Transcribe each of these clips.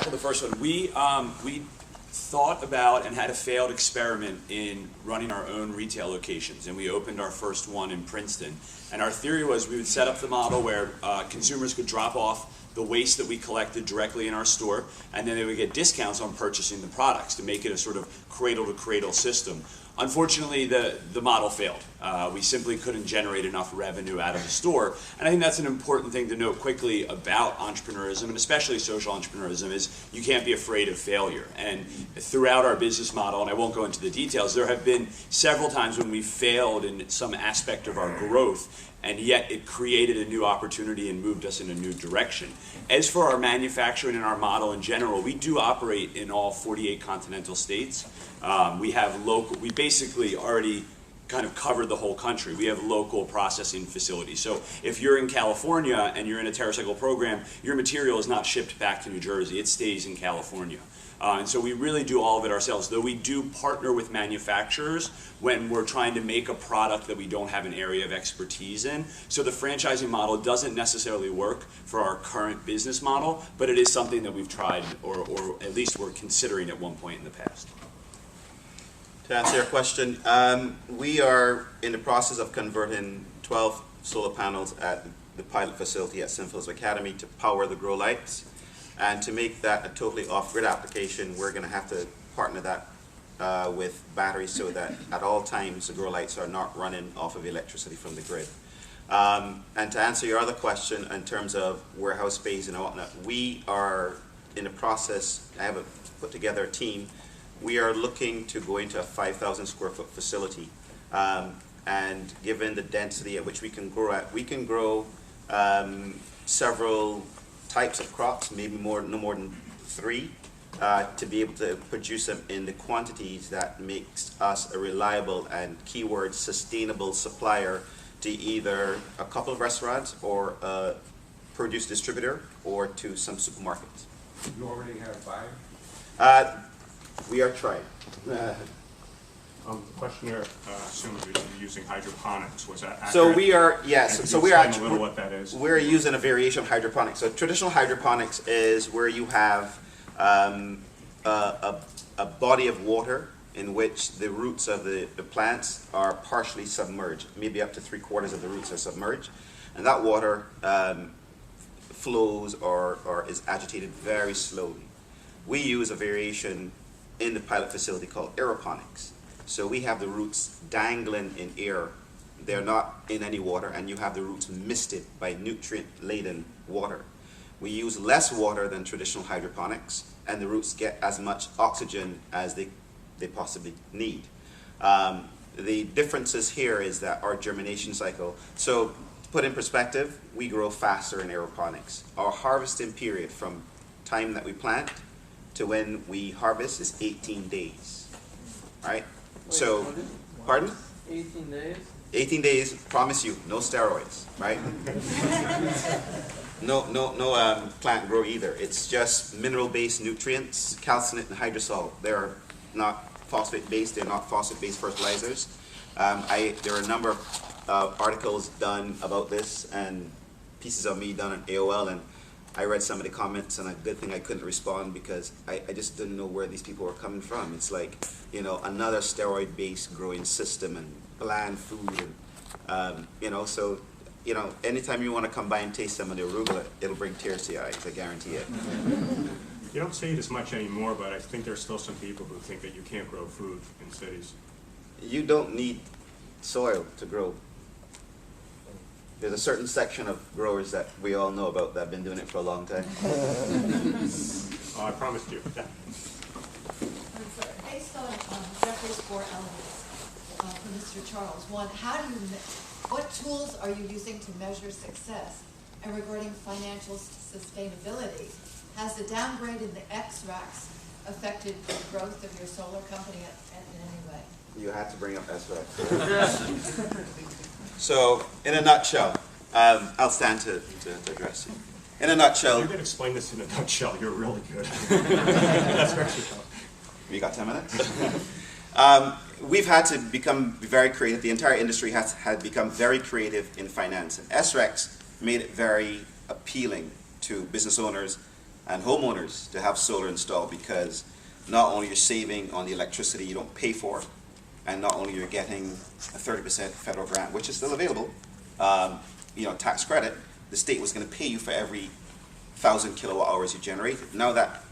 tackle the first one. We thought about and had a failed experiment in running our own retail locations, and we opened our first one in Princeton. And our theory was we would set up the model where consumers could drop off the waste that we collected directly in our store, and then they would get discounts on purchasing the products to make it a sort of cradle-to-cradle system. Unfortunately, the model failed. We simply couldn't generate enough revenue out of the store. And I think that's an important thing to note quickly about entrepreneurism, and especially social entrepreneurism, is you can't be afraid of failure. And throughout our business model, and I won't go into the details, there have been several times when we failed in some aspect of our growth, and yet it created a new opportunity and moved us in a new direction. As for our manufacturing and our model in general, we do operate in all 48 continental states. We basically already kind of covered the whole country. We have local processing facilities. So if you're in California and you're in a TerraCycle program, your material is not shipped back to New Jersey. It stays in California. And so we really do all of it ourselves, though we do partner with manufacturers when we're trying to make a product that we don't have an area of expertise in. So the franchising model doesn't necessarily work for our current business model, but it is something that we've tried, or at least we're considering at one point in the past. To answer your question, we are in the process of converting 12 solar panels at the pilot facility at Sinfils Academy to power the grow lights. And to make that a totally off-grid application, we're going to have to partner that with batteries so that at all times the grow lights are not running off of electricity from the grid. And to answer your other question in terms of warehouse space and whatnot, we are in the process, I have put together a team. We are looking to go into a 5,000 square foot facility. And given the density at which we can grow at, we can grow several types of crops, maybe no more than 3, to be able to produce them in the quantities that makes us a reliable and keyword sustainable supplier to either a couple of restaurants or a produce distributor or to some supermarkets. You already have 5? We are trying. The questionnaire assumes you're using hydroponics. Was that accurate? So we are, yes. So we are actually a little what that is. We're using a variation of hydroponics. So traditional hydroponics is where you have a body of water in which the roots of the plants are partially submerged. Maybe up to 3/4 of the roots are submerged, and that water flows or is agitated very slowly. We use a variation in the pilot facility called aeroponics. So we have the roots dangling in air. They're not in any water, and you have the roots misted by nutrient-laden water. We use less water than traditional hydroponics, and the roots get as much oxygen as they possibly need. The differences here is that our germination cycle, so to put in perspective, we grow faster in aeroponics. Our harvesting period from time that we plant to when we harvest is 18 days, right? Wait, so, pardon? 18 days? 18 days, promise you, no steroids, right? no plant grow either. It's just mineral-based nutrients, calcinate and hydrosol. They're not phosphate-based, they're not phosphate-based fertilizers. There are a number of articles done about this and pieces of me done on AOL, and I read some of the comments, and a good thing I couldn't respond because I just didn't know where these people were coming from. It's like, you know, another steroid-based growing system and bland food, and you know, so you know, anytime you want to come by and taste some of the arugula, it'll bring tears to your eyes. I guarantee it. You don't see it as much anymore, but I think there's still some people who think that you can't grow food in cities. You don't need soil to grow. There's a certain section of growers that we all know about that have been doing it for a long time. Oh, I promised you. Yeah. Based on Jeffrey's 4 elements from Mr. Charles, one, what tools are you using to measure success? And regarding financial sustainability, has the downgrade in the XRACs affected the growth of your solar company in any way? You had to bring up XRACs. So, in a nutshell, I'll stand to address you. In a nutshell... You can explain this in a nutshell. You're really good. That's actually tough. You got 10 minutes? We've had to become very creative. The entire industry had become very creative in finance. And SRECs made it very appealing to business owners and homeowners to have solar installed, because not only you're saving on the electricity you don't pay for, and not only you're getting a 30% federal grant, which is still available, tax credit, the state was going to pay you for every 1,000 kilowatt hours you generated. Now that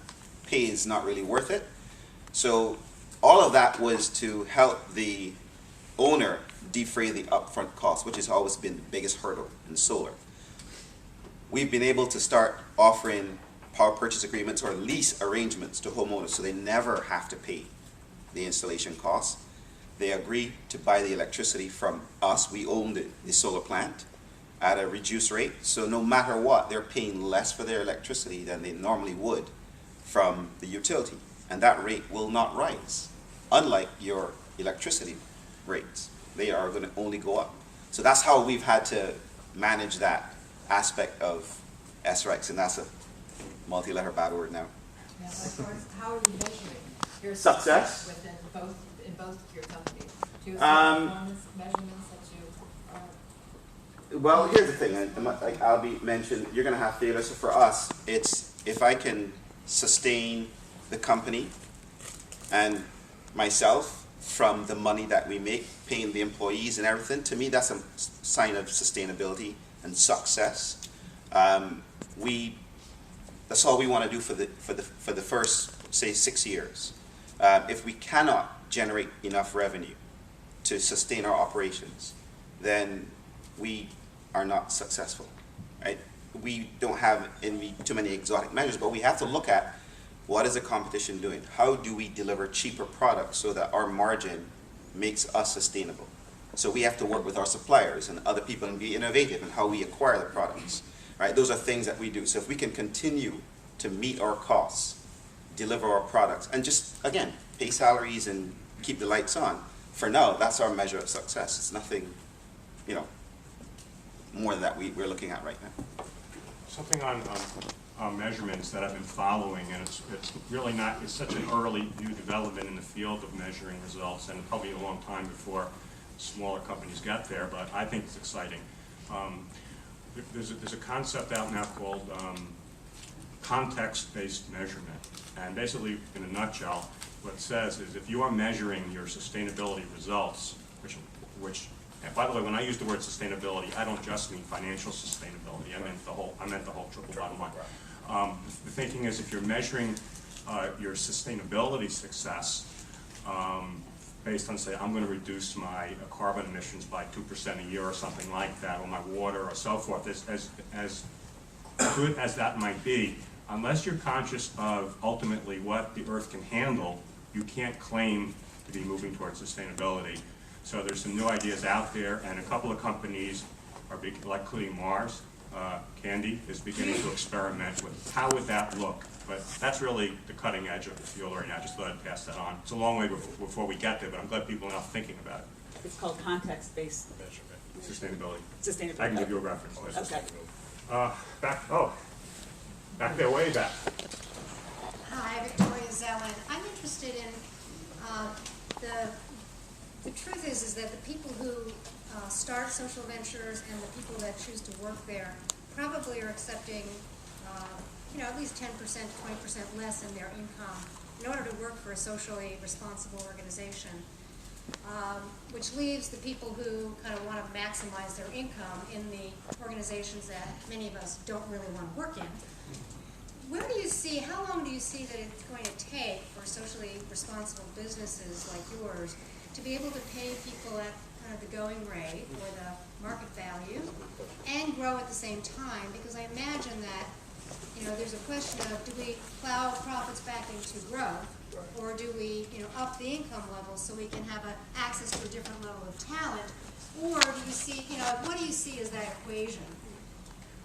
pay is not really worth it. So all of that was to help the owner defray the upfront cost, which has always been the biggest hurdle in solar. We've been able to start offering power purchase agreements or lease arrangements to homeowners, so they never have to pay the installation costs. They agree to buy the electricity from us. We own the solar plant at a reduced rate, so no matter what, they're paying less for their electricity than they normally would from the utility, and that rate will not rise, unlike your electricity rates. They are going to only go up. So that's how we've had to manage that aspect of SREX, and that's a multi-letter bad word now. Now, as far as how are you measuring your Success? within both your companies? Do you have performance measurements that you are? Well, here's the thing, and like Albe mentioned, you're going to have failures. So for us, it's if I can sustain the company and myself from the money that we make, paying the employees and everything, to me that's a sign of sustainability and success. That's all we want to do for the first, say, 6 years. If we cannot generate enough revenue to sustain our operations, then we are not successful, right? We don't have too many exotic measures, but we have to look at what is the competition doing? How do we deliver cheaper products so that our margin makes us sustainable? So we have to work with our suppliers and other people and be innovative in how we acquire the products, right? Those are things that we do. So if we can continue to meet our costs, deliver our products, and just, again, pay salaries and keep the lights on, for now, that's our measure of success. It's nothing, more than that we're looking at right now. Something on measurements that I've been following, and it's really not, it's such an early new development in the field of measuring results, and probably a long time before smaller companies get there, but I think it's exciting. There's a concept out now called context-based measurement, and basically, in a nutshell, what it says is if you are measuring your sustainability results, which and by the way, when I use the word sustainability, I don't just mean financial sustainability. I meant the whole triple bottom line. The thinking is if you're measuring your sustainability success based on, say, I'm going to reduce my carbon emissions by 2% a year or something like that, or my water or so forth, as good as that might be, unless you're conscious of ultimately what the Earth can handle, you can't claim to be moving towards sustainability. So there's some new ideas out there, and a couple of companies are including Mars. Candy is beginning to experiment with how would that look. But that's really the cutting edge of the field right now. Just thought I'd pass that on. It's a long way before we get there, but I'm glad people are now thinking about it. It's called context-based Sustainability. sustainability. I can give you a reference. Okay. Back there, way back. Hi, Victoria Zellin. I'm interested in the truth is that the people who start social ventures and the people that choose to work there probably are accepting, at least 10%, 20% less in their income in order to work for a socially responsible organization, which leaves the people who kind of want to maximize their income in the organizations that many of us don't really want to work in. How long do you see that it's going to take for socially responsible businesses like yours to be able to pay people at kind of the going rate or the market value and grow at the same time? Because I imagine that, there's a question of, do we plow profits back into growth, or do we, up the income level so we can have access to a different level of talent? Or do you see, what do you see as that equation?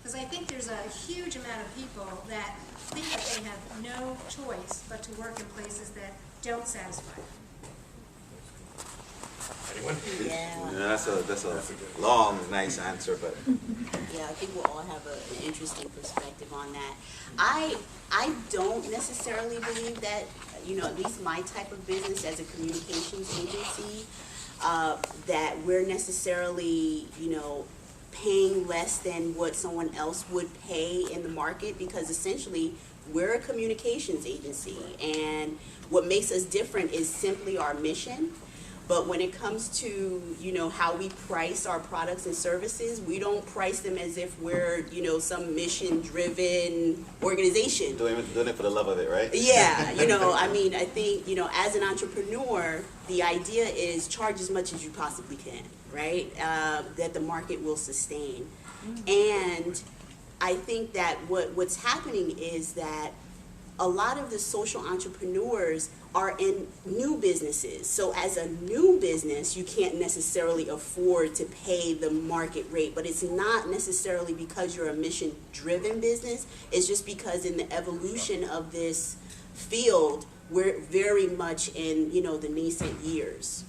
Because I think there's a huge amount of people that think that they have no choice but to work in places that don't satisfy them. Anyone? Yeah. That's a long, nice answer, but Yeah, I think we'll all have an interesting perspective on that. I don't necessarily believe that, at least my type of business as a communications agency, that we're necessarily, paying less than what someone else would pay in the market, because essentially we're a communications agency, and what makes us different is simply our mission. But when it comes to, you know, how we price our products and services, we don't price them as if we're, you know, some mission-driven organization. Doing it for the love of it, right? Yeah, you know, I mean, I think, you know, as an entrepreneur, the idea is charge as much as you possibly can, right? That the market will sustain. And I think that what's happening is that a lot of the social entrepreneurs are in new businesses. So as a new business, you can't necessarily afford to pay the market rate, but it's not necessarily because you're a mission-driven business. It's just because in the evolution of this field, we're very much in, you know, the nascent years.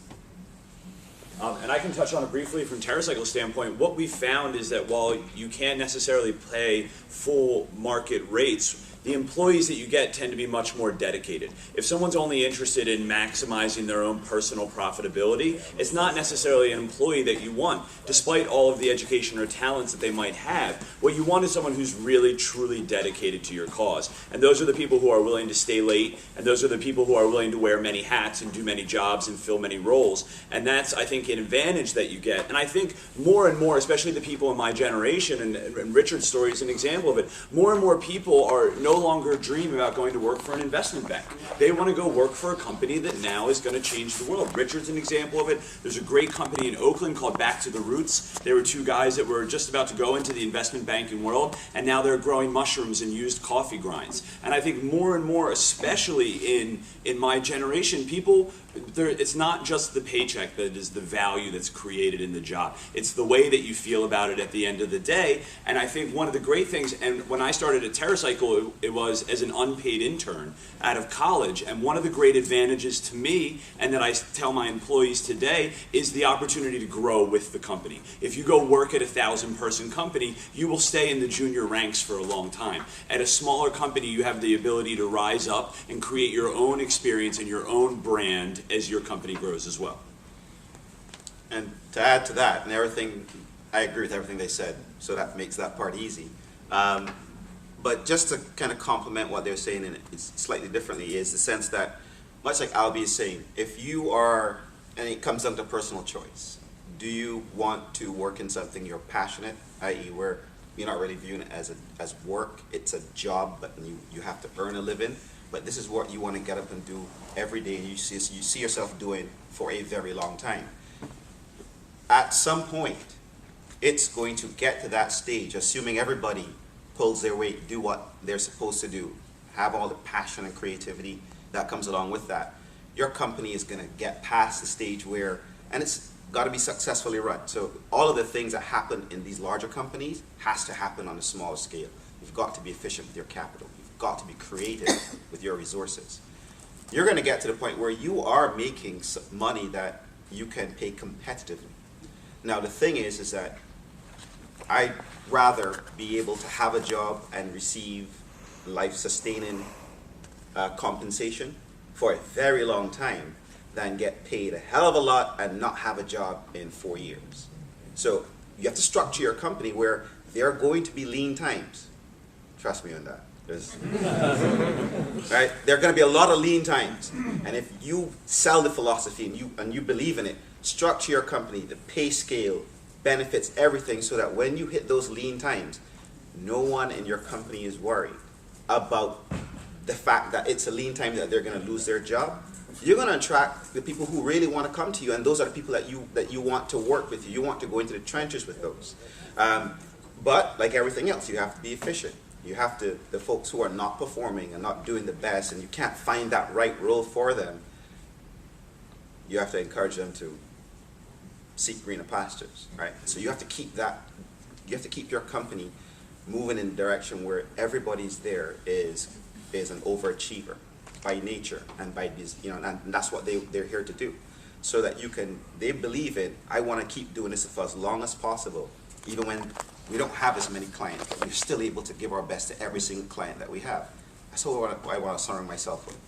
And I can touch on it briefly from TerraCycle's standpoint. What we found is that while you can't necessarily pay full market rates, the employees that you get tend to be much more dedicated. If someone's only interested in maximizing their own personal profitability, it's not necessarily an employee that you want, despite all of the education or talents that they might have. What you want is someone who's really, truly dedicated to your cause. And those are the people who are willing to stay late, and those are the people who are willing to wear many hats and do many jobs and fill many roles. And that's, I think, an advantage that you get. And I think more and more, especially the people in my generation, and Richard's story is an example of it, more and more people are no longer dream about going to work for an investment bank. They want to go work for a company that now is going to change the world. Richard's an example of it. There's a great company in Oakland called Back to the Roots. They were two guys that were just about to go into the investment banking world, and now they're growing mushrooms and used coffee grinds. And I think more and more, especially in my generation, people, it's not just the paycheck that is the value that's created in the job. It's the way that you feel about it at the end of the day. And I think one of the great things, and when I started at TerraCycle, it was as an unpaid intern out of college. And one of the great advantages to me, and that I tell my employees today, is the opportunity to grow with the company. If you go work at a 1,000-person company, you will stay in the junior ranks for a long time. At a smaller company, you have the ability to rise up and create your own experience and your own brand as your company grows as well. And to add to that, and everything, I agree with everything they said, so that makes that part easy. But just to kind of complement what they're saying, and it's slightly differently, is the sense that, much like Albe is saying, if you are, and it comes down to personal choice, do you want to work in something you're passionate, i.e. where you're not really viewing it as work, it's a job, but you have to earn a living, but this is what you want to get up and do every day, and you see yourself doing for a very long time. At some point, it's going to get to that stage, assuming everybody pulls their weight, do what they're supposed to do, have all the passion and creativity that comes along with that. Your company is going to get past the stage where, and it's got to be successfully run. So all of the things that happen in these larger companies has to happen on a smaller scale. You've got to be efficient with your capital. You've got to be creative with your resources. You're going to get to the point where you are making money that you can pay competitively. Now the thing is that I'd rather be able to have a job and receive life-sustaining compensation for a very long time than get paid a hell of a lot and not have a job in 4 years. So you have to structure your company where there are going to be lean times. Trust me on that. Right? There are going to be a lot of lean times. And if you sell the philosophy and you believe in it, structure your company, the pay scale, benefits, everything, so that when you hit those lean times, no one in your company is worried about the fact that it's a lean time that they're going to lose their job. You're going to attract the people who really want to come to you, and those are the people that you want to work with. You want to go into the trenches with those. But like everything else, you have to be efficient. You have to, the folks who are not performing and not doing the best, and you can't find that right role for them, you have to encourage them to seek greener pastures, right? So you have to keep that, you have to keep your company moving in the direction where everybody's there is an overachiever by nature and by these, and that's what they're here to do. So that they believe it, I want to keep doing this for as long as possible, even when we don't have as many clients. We're still able to give our best to every single client that we have. That's what I want to surround myself with.